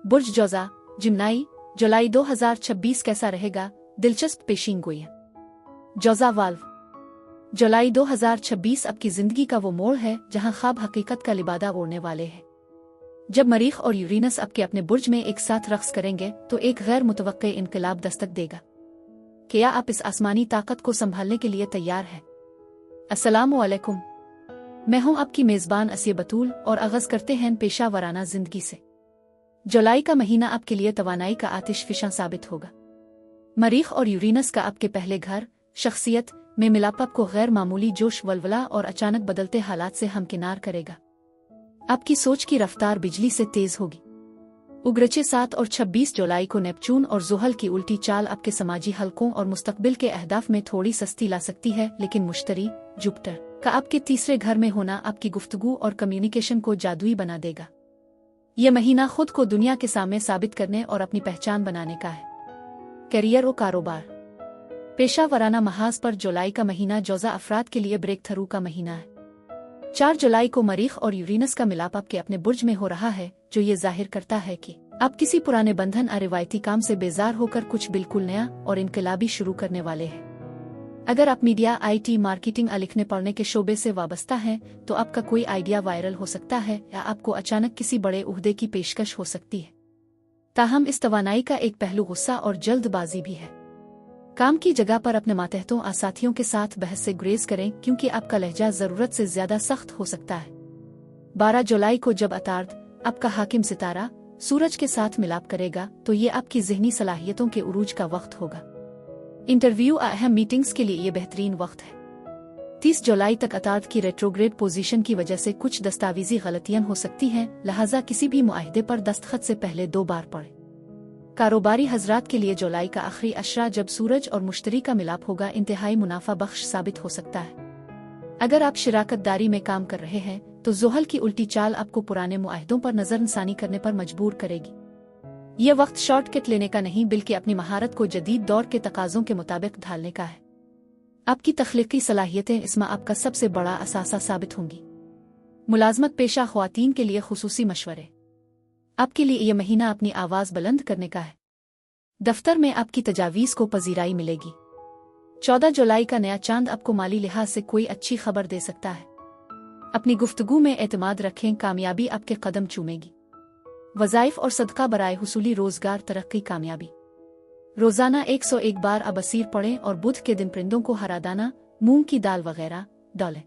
बुर्ज जौज़ा, जिमनाई, जुलाई 2026 कैसा रहेगा? दिलचस्प पेशीनगोई। जौज़ा वाल्व, जुलाई 2026 आपकी जिंदगी का वो मोड़ है जहां ख्वाब हकीकत का लिबादा ओढ़ने वाले हैं। जब मरीख और यूरेनस आपके अपने बुर्ज में एक साथ रक्स करेंगे तो एक गैर मुतवक्के इनकलाब दस्तक देगा। क्या आप इस आसमानी ताकत को संभालने के लिए तैयार हैं? अस्सलामु अलैकुम, मैं हूं आपकी मेज़बान असिया बतूल और आगाज़ करते हैं पेशा वराना जिंदगी से। जुलाई का महीना आपके लिए तवानाई का आतिशफिशां साबित होगा। मरीख और यूरेनस का आपके पहले घर, शख्सियत में मिलाप आपको गैर मामूली जोश वल्वला और अचानक बदलते हालात से हमकिनार करेगा। आपकी सोच की रफ्तार बिजली से तेज होगी। उग्रचे 7 और 26 जुलाई को नेपचून और ज़ुहल की उल्टी चाल आपके समाजी हलकों और मुस्तकबिल के अहदाफ में थोड़ी सस्ती ला सकती है, लेकिन मुश्तरी जुपिटर का आपके तीसरे घर में होना आपकी गुफ्तगू और कम्युनिकेशन को जादुई बना देगा। यह महीना खुद को दुनिया के सामने साबित करने और अपनी पहचान बनाने का है। करियर और कारोबार, पेशा वराना महाज पर जुलाई का महीना जौज़ा अफराद के लिए ब्रेक थ्रू का महीना है। 4 जुलाई को मरीख और यूरेनस का मिलाप आपके अपने बुर्ज में हो रहा है, जो ये जाहिर करता है कि आप किसी पुराने बंधन और रिवायती काम से बेजार होकर कुछ बिल्कुल नया और इनकलाबी शुरू करने वाले हैं। अगर आप मीडिया, IT, मार्केटिंग या लिखने पढ़ने के शोबे से वाबस्ता हैं, तो आपका कोई आइडिया वायरल हो सकता है या आपको अचानक किसी बड़े उहदे की पेशकश हो सकती है। ताहम इस तवानाई का एक पहलू गुस्सा और जल्दबाजी भी है। काम की जगह पर अपने मातहतों और साथियों के साथ बहस से गुरेज करें, क्योंकि आपका लहजा जरूरत से ज्यादा सख्त हो सकता है। 12 जुलाई को जब अतार्द, आपका हाकिम सितारा, सूरज के साथ मिलाप करेगा, तो ये आपकी ज़हनी सलाहियतों के उरूज का वक्त होगा। इंटरव्यू और अहम मीटिंग्स के लिए ये बेहतरीन वक्त है। 30 जुलाई तक अतार्द की रेट्रोग्रेड पोजीशन की वजह से कुछ दस्तावेजी गलतियां हो सकती हैं, लिहाजा किसी भी मुआहदे पर दस्तखत से पहले 2 बार पढ़ें। कारोबारी हजरात के लिए जुलाई का आखिरी अशरा जब सूरज और मुश्तरी का मिलाप होगा इंतहाई मुनाफा बख्श साबित हो सकता है। अगर आप शिराकतदारी में काम कर रहे हैं तो ज़ुहल की उल्टी चाल आपको पुराने मुआहदों पर नजरअंसानी करने पर मजबूर करेगी। यह वक्त शॉर्टकट लेने का नहीं, बल्कि अपनी महारत को जदीद दौर के तकाज़ों के मुताबिक ढालने का है। आपकी तख्लीकी सलाहियतें इसमें आपका सबसे बड़ा असासा साबित होंगी। मुलाजमत पेशा ख्वातीन के लिए खुसूसी मशवरे, आपके लिए यह महीना अपनी आवाज़ बुलंद करने का है। दफ्तर में आपकी तजावीज़ को पजीराई मिलेगी। 14 जुलाई का नया चांद आपको माली लिहाज से कोई अच्छी खबर दे सकता है। अपनी गुफ्तगू में एतमाद रखें, कामयाबी आपके कदम चूमेगी। वज़ाइफ और सदका बराए हुसूली रोजगार तरक्की कामयाबी। रोजाना 101 बार अबसीर पढ़ें और बुध के दिन परिंदों को हरा दाना, मूंग की दाल वगैरह डालें।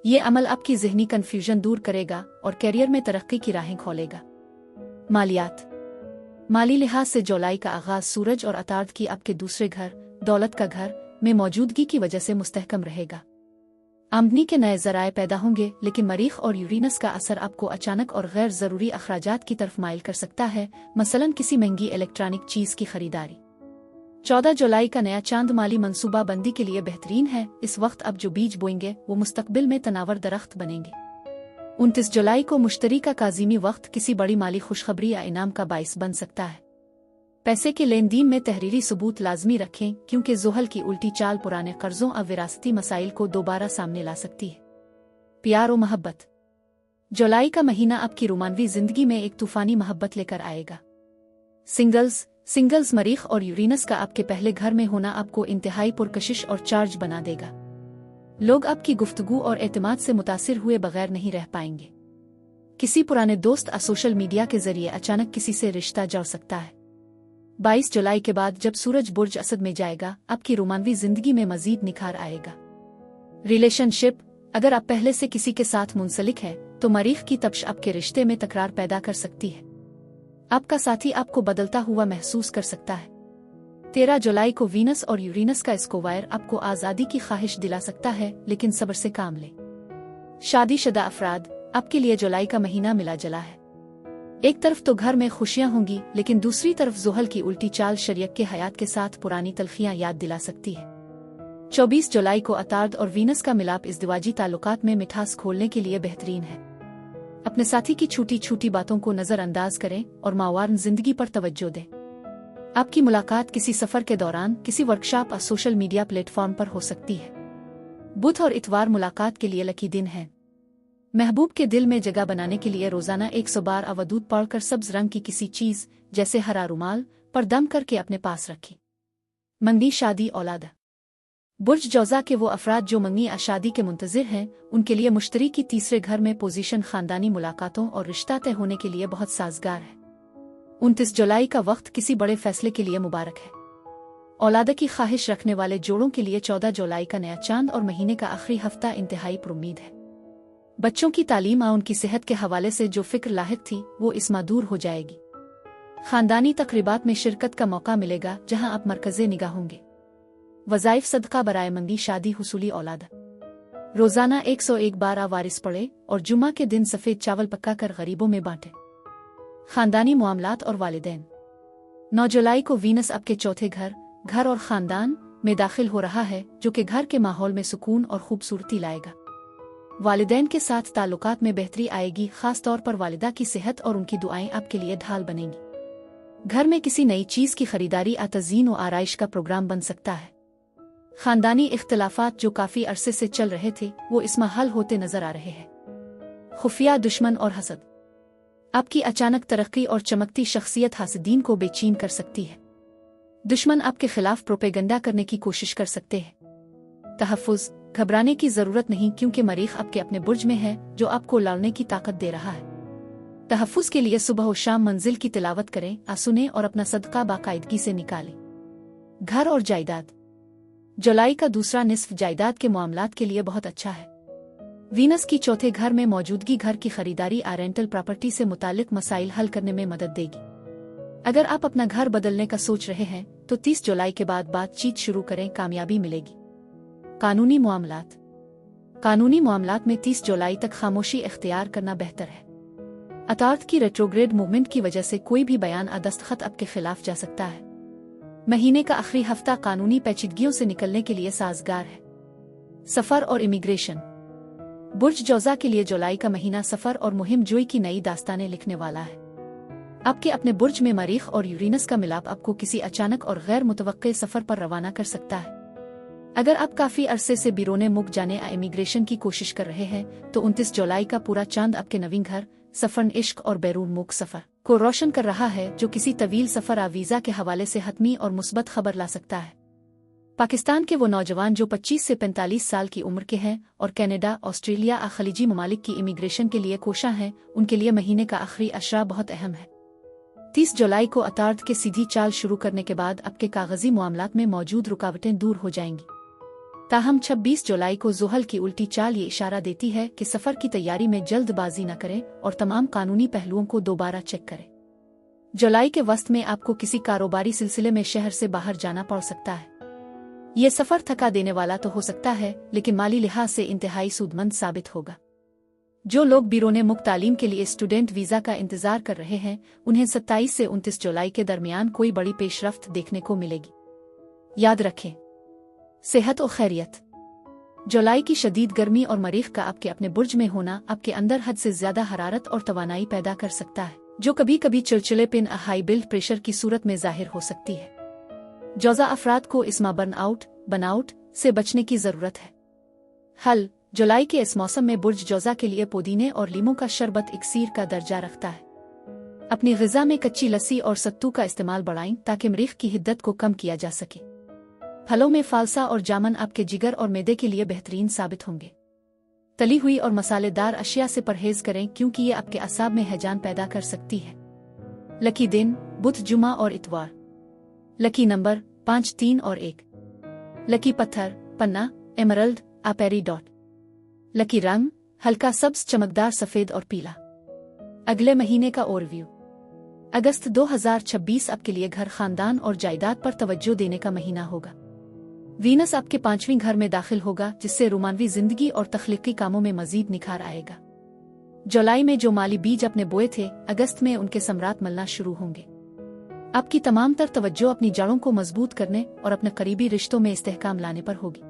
ये अमल आपकी ज़हनी कन्फ्यूजन दूर करेगा और कैरियर में तरक्की की राहें खोलेगा। मालियात, माली लिहाज से जुलाई का आगाज सूरज और अतार्द की आपके दूसरे घर, दौलत का घर, में मौजूदगी की वजह से मुस्तहकम रहेगा। आमदनी के नए ज़राए पैदा होंगे, लेकिन मरीख और यूरेनस का असर आपको अचानक और गैर ज़रूरी अखराजात की तरफ माइल कर सकता है, मसलन किसी महंगी इलेक्ट्रॉनिक चीज़ की खरीदारी। 14 जुलाई का नया चांद माली मंसूबा बंदी के लिए बेहतरीन है। इस वक्त आप जो बीज बोएंगे वो मुस्तकबिल में तनावर दरख्त बनेंगे। 29 जुलाई को मुश्तरी का काजीमी वक्त किसी बड़ी माली खुशखबरी या इनाम का बाइस बन सकता है। पैसे के लेन देन में तहरीरी सबूत लाजमी रखें, क्योंकि ज़ुहल की उल्टी चाल पुराने कर्जों और विरासती मसाइल को दोबारा सामने ला सकती है। प्यार और मोहब्बत, जुलाई का महीना आपकी रोमानवी जिंदगी में एक तूफानी मोहब्बत लेकर आएगा। सिंगल्स मरीख और यूरेनस का आपके पहले घर में होना आपको इंतहाई पुरकशिश और चार्ज बना देगा। लोग आपकी गुफ्तगू और एतमाद से मुतासिर हुए बगैर नहीं रह पाएंगे। किसी पुराने दोस्त या सोशल मीडिया के जरिए अचानक किसी से रिश्ता जुड़ सकता है। 22 जुलाई के बाद जब सूरज बुर्ज असद में जाएगा, आपकी रोमानवी जिंदगी में मजीद निखार आएगा। रिलेशनशिप, अगर आप पहले से किसी के साथ मुंसलिक हैं, तो मरीख की तपश आपके रिश्ते में तकरार पैदा कर सकती है। आपका साथी आपको बदलता हुआ महसूस कर सकता है। 13 जुलाई को वीनस और यूरेनस का स्क्वायर आपको आज़ादी की ख्वाहिश दिला सकता है, लेकिन सब्र से काम लें। शादीशुदा अफराद, आपके लिए जुलाई का महीना मिला जला है। एक तरफ तो घर में खुशियां होंगी, लेकिन दूसरी तरफ ज़ुहल की उल्टी चाल शरीयत के हयात के साथ पुरानी तलखियां याद दिला सकती है। 24 जुलाई को अतार्द और वीनस का मिलाप इज़्दिवाजी ताल्लुकात में मिठास खोलने के लिए बेहतरीन है। अपने साथी की छोटी छोटी बातों को नजरअंदाज करें और मावारन जिंदगी पर तवज्जो दें। आपकी मुलाकात किसी सफर के दौरान, किसी वर्कशॉप या सोशल मीडिया प्लेटफॉर्म पर हो सकती है। बुध और इतवार मुलाकात के लिए लकी दिन है। महबूब के दिल में जगह बनाने के लिए रोजाना 100 बार अवधूत पढ़कर सब्ज रंग की किसी चीज जैसे हरा रुमाल पर दम करके अपने पास रखी। मंगनी शादी औलाद। बुर्ज जौजा के वो अफराद जो मंगनी शादी के मुंतजिर हैं, उनके लिए मुश्तरी की तीसरे घर में पोजीशन खानदानी मुलाकातों और रिश्ता तय होने के लिए बहुत साजगार है। 29 जुलाई का वक्त किसी बड़े फैसले के लिए मुबारक है। औलाद की ख्वाहिश रखने वाले जोड़ों के लिए 14 जुलाई का नया चांद और महीने का आखिरी हफ्ता इंतहाई पुरुम्मीद है। बच्चों की तालीम और उनकी सेहत के हवाले से जो फिक्र लाहिक थी वो इस माह दूर हो जाएगी। खानदानी तकरीबात में शिरकत का मौका मिलेगा जहां आप मरकज़े निगाह होंगे। वज़ाइफ सदका बराए मंदी शादी हुसूली औलाद। रोजाना 101 बार वारिस पढ़े और जुमा के दिन सफ़ेद चावल पका कर गरीबों में बांटे। खानदानी मामलात और वालिदैन। 9 जुलाई को वीनस आपके चौथे घर और खानदान में दाखिल हो रहा है, जो कि घर के माहौल में सुकून और खूबसूरती लाएगा। वालिदैन के साथ ताल्लुकात में बेहतरी आएगी, खास तौर पर वालिदा की सेहत और उनकी दुआएं आपके लिए ढाल बनेंगी। घर में किसी नई चीज की खरीदारी तज़ीन और आराइश का प्रोग्राम बन सकता है। खानदानी इख्तिलाफात जो काफी अरसे से चल रहे थे वो इस माह हल होते नजर आ रहे हैं। खुफिया दुश्मन और हसद। आपकी अचानक तरक्की और चमकती शख्सियत हासिदीन को बेचैन कर सकती है। दुश्मन आपके खिलाफ प्रोपेगेंडा करने की कोशिश कर सकते हैं। तहफ़्फ़ुज़। घबराने की जरूरत नहीं, क्योंकि मरीख आपके अपने बुर्ज में है जो आपको लड़ने की ताकत दे रहा है। तहफ़्फ़ुज़ के लिए सुबह और शाम मंजिल की तिलावत करें, सुनें और अपना सदका बाकायदगी से निकालें। घर और जायदाद। जुलाई का दूसरा निस्फ जायदाद के मामलात के लिए बहुत अच्छा है। वीनस की चौथे घर में मौजूदगी घर की खरीदारी रेंटल प्रॉपर्टी से मुतालिक मसाइल हल करने में मदद देगी। अगर आप अपना घर बदलने का सोच रहे हैं तो 30 जुलाई के बाद बातचीत शुरू करें, कामयाबी मिलेगी। कानूनी मामलात। कानूनी मामलात में 30 जुलाई तक खामोशी इख्तियार करना बेहतर है। अतार्थ की रेट्रोग्रेड मूवमेंट की वजह से कोई भी बयान दस्तखत आपके खिलाफ जा सकता है। महीने का आखिरी हफ्ता कानूनी पेचीदगियों से निकलने के लिए साजगार है। सफर और इमिग्रेशन। बुर्ज जौजा के लिए जुलाई का महीना सफर और मुहिम जोई की नई दास्तानें लिखने वाला है। आपके अपने बुर्ज में मरीख और यूरेनस का मिलाप आपको किसी अचानक और गैर मुतवक्के सफर पर रवाना कर सकता है। अगर आप काफी अरसे से बिरोने मुल्क जाने इमिग्रेशन की कोशिश कर रहे हैं तो 29 जुलाई का पूरा चांद आपके नवीन घर, सफर, इश्क और बैरून मुल्क सफर को रोशन कर रहा है, जो किसी तवील सफर वीजा के हवाले से हतमी और मुस्बत खबर ला सकता है। पाकिस्तान के वो नौजवान जो 25 से 45 साल की उम्र के हैं और कनाडा, ऑस्ट्रेलिया और खलीजी ममालिक की इमिग्रेशन के लिए कोशां हैं, उनके लिए महीने का आखिरी अशरा बहुत अहम है। 30 जुलाई को अतार्थ के सीधी चाल शुरू करने के बाद आपके कागजी मामलात में मौजूद रुकावटें दूर हो जाएंगी। ताहम 26 जुलाई को ज़ुहल की उल्टी चाल ये इशारा देती है कि सफर की तैयारी में जल्दबाजी न करें और तमाम कानूनी पहलुओं को दोबारा चेक करें। जुलाई के वस्त में आपको किसी कारोबारी सिलसिले में शहर से बाहर जाना पड़ सकता है। ये सफर थका देने वाला तो हो सकता है, लेकिन माली लिहाज से इंतहाई सूदमंद साबित होगा। जो लोग बिरोने मुक्त तालीम के लिए स्टूडेंट वीजा का इंतजार कर रहे हैं, उन्हें 27 से 29 जुलाई के दरमियान कोई बड़ी पेशरफ्त देखने को मिलेगी। याद रखें, सेहत और खैरियत। जुलाई की शदीद गर्मी और मरीख का आपके अपने बुर्ज में होना आपके अंदर हद से ज्यादा हरारत और तवानाई पैदा कर सकता है, जो कभी कभी चिड़चिड़ेपन हाई ब्लड प्रेशर की सूरत में जाहिर हो सकती है। जौजा अफराद को इस माह बर्नआउट से बचने की जरूरत है। हल। जुलाई के इस मौसम में बुर्ज जौजा के लिए पुदीने और लीमों का शरबत इक्सीर का दर्जा रखता है। अपनी ग़िज़ा में कच्ची लस्सी और सत्तू का इस्तेमाल बढ़ाएं ताकि मरीख की हिद्दत को कम किया जा सके। फलों में फालसा और जामन आपके जिगर और मैदे के लिए बेहतरीन साबित होंगे। तली हुई और मसालेदार अशिया से परहेज करें, क्योंकि ये आपके असाब में हैजान पैदा कर सकती है। लकी दिन बुध, जुमा और इतवार। लकी नंबर 5, 3 और 1। लकी पत्थर पन्ना, एमरल्ड, पेरिडॉट। लकी रंग हल्का सब्ज, चमकदार सफेद और पीला। अगले महीने का ओवरव्यू। अगस्त 2026 आपके लिए घर, खानदान और जायदाद पर तवज्जो देने का महीना होगा। वीनस आपके 5वें घर में दाखिल होगा, जिससे रोमानवी जिंदगी और तख्लीकी कामों में मजीद निखार आएगा। जुलाई में जो माली बीज अपने बोए थे, अगस्त में उनके समरात मलना शुरू होंगे। आपकी तमाम तर तवज्जो अपनी जड़ों को मजबूत करने और अपने करीबी रिश्तों में इस्तेहकाम लाने पर होगी।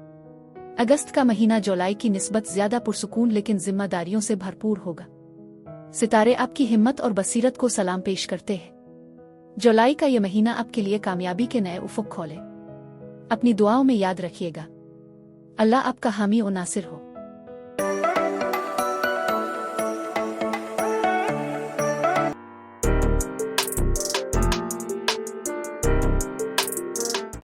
अगस्त का महीना जुलाई की निस्बत ज्यादा पुरसुकून लेकिन जिम्मेदारियों से भरपूर होगा। सितारे आपकी हिम्मत और बसीरत को सलाम पेश करते हैं। जुलाई का यह महीना आपके लिए कामयाबी के नए उफुक खोले। अपनी दुआओं में याद रखिएगा। अल्लाह आपका हामी और नासिर हो।